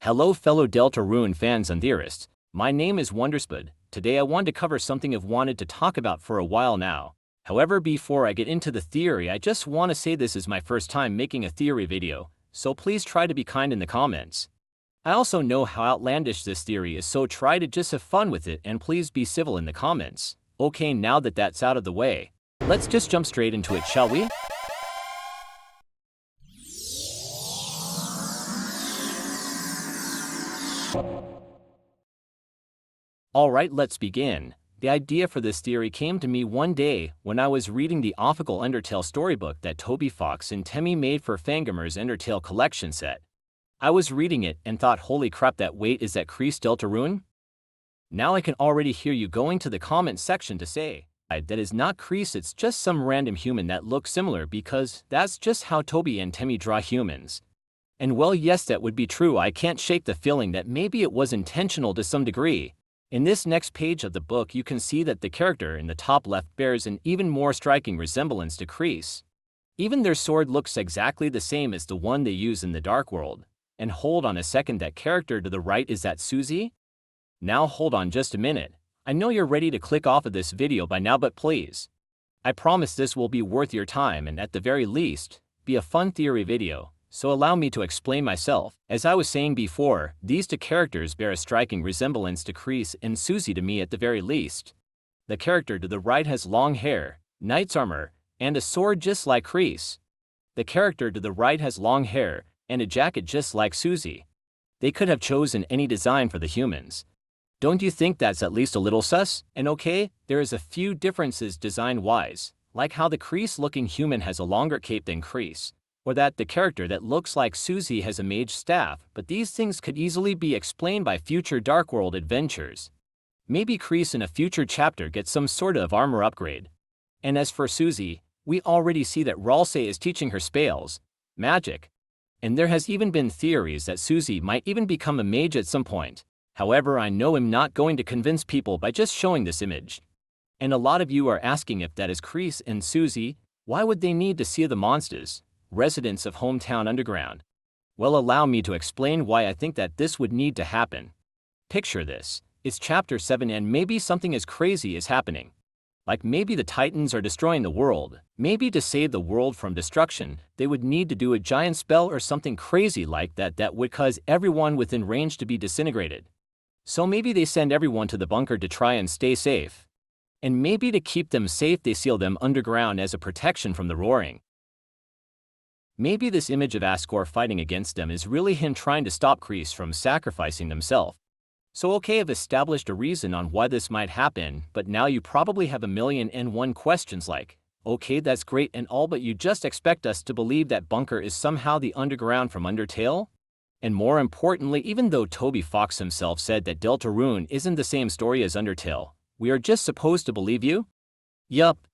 Hello fellow Deltarune fans and theorists, my name is Wonderspud. Today I want to cover something I've wanted to talk about for a while now. However, before I get into the theory, I just want to say this is my first time making a theory video, so please try to be kind in the comments. I also know how outlandish this theory is, so try to just have fun with it and please be civil in the comments. Okay, now that that's out of the way, let's just jump straight into it, shall we? Alright, let's begin. The idea for this theory came to me one day when I was reading the official Undertale storybook that Toby Fox and Temmie made for Fangamer's Undertale collection set. I was reading it and thought, holy crap, is that Kreese Deltarune? Now I can already hear you going to the comment section to say, that is not Kreese, it's just some random human that looks similar, because that's just how Toby and Temmie draw humans. And well, yes, that would be true. I can't shake the feeling that maybe it was intentional to some degree. In this next page of the book, you can see that the character in the top left bears an even more striking resemblance to Kreese. Even their sword looks exactly the same as the one they use in the Dark World. And hold on a second, that character to the right, is that Susie? Now hold on just a minute. I know you're ready to click off of this video by now, but please, I promise this will be worth your time and at the very least, be a fun theory video. So allow me to explain myself. As I was saying before, these two characters bear a striking resemblance to Kreese and Susie, to me at the very least. The character to the right has long hair, knight's armor, and a sword just like Kreese. The character to the right has long hair and a jacket just like Susie. They could have chosen any design for the humans. Don't you think that's at least a little sus? And okay, there is a few differences design-wise, like how the Kreese-looking human has a longer cape than Kreese, or that the character that looks like Susie has a mage staff, but these things could easily be explained by future Dark World adventures. Maybe Kreese in a future chapter gets some sort of armor upgrade. And as for Susie, we already see that Ralsei is teaching her spells, magic. And there has even been theories that Susie might even become a mage at some point. However, I know I'm not going to convince people by just showing this image. And a lot of you are asking, if that is Kreese and Susie, why would they need to see the monsters, residents of Hometown Underground? Well, allow me to explain why I think that this would need to happen. Picture this. It's chapter 7 and maybe something as crazy is happening. Like maybe the Titans are destroying the world. Maybe to save the world from destruction, they would need to do a giant spell or something crazy like that would cause everyone within range to be disintegrated. So maybe they send everyone to the bunker to try and stay safe. And maybe to keep them safe, they seal them underground as a protection from the roaring. Maybe this image of Asgore fighting against them is really him trying to stop Kreese from sacrificing themselves. So okay, I've established a reason on why this might happen, but now you probably have 1,000,001 questions like, okay, that's great and all, but you just expect us to believe that bunker is somehow the underground from Undertale? And more importantly, even though Toby Fox himself said that Deltarune isn't the same story as Undertale, we are just supposed to believe you? Yup.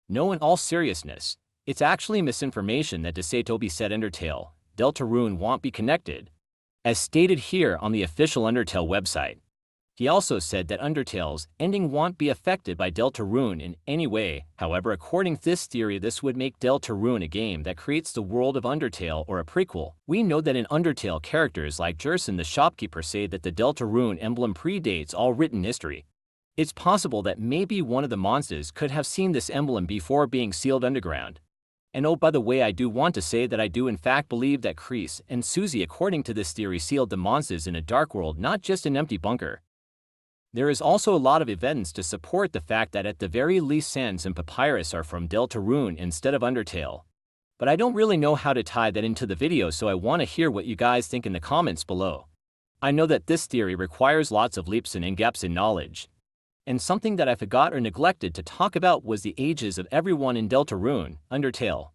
No, in all seriousness, it's actually misinformation that to say Toby said Undertale, Deltarune won't be connected, as stated here on the official Undertale website. He also said that Undertale's ending won't be affected by Deltarune in any way. However, according to this theory, this would make Deltarune a game that creates the world of Undertale or a prequel. We know that in Undertale, characters like Jerson the shopkeeper say that the Deltarune emblem predates all written history. It's possible that maybe one of the monsters could have seen this emblem before being sealed underground. And oh, by the way, I do want to say that I do in fact believe that Kreese and Susie, according to this theory, sealed the monsters in a dark world, not just an empty bunker. There is also a lot of evidence to support the fact that at the very least Sans and Papyrus are from Deltarune instead of Undertale. But I don't really know how to tie that into the video, so I want to hear what you guys think in the comments below. I know that this theory requires lots of leaps and gaps in knowledge. And something that I forgot or neglected to talk about was the ages of everyone in Deltarune, Undertale.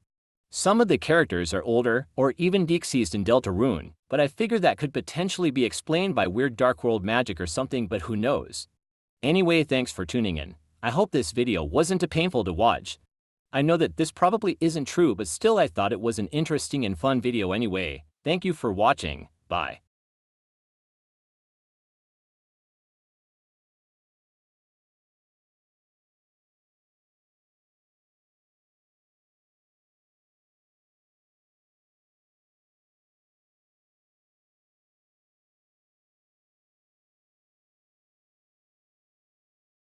Some of the characters are older or even deceased in Deltarune, but I figure that could potentially be explained by weird Dark World magic or something, but who knows. Anyway, thanks for tuning in. I hope this video wasn't too painful to watch. I know that this probably isn't true, but still I thought it was an interesting and fun video anyway. Thank you for watching. Bye.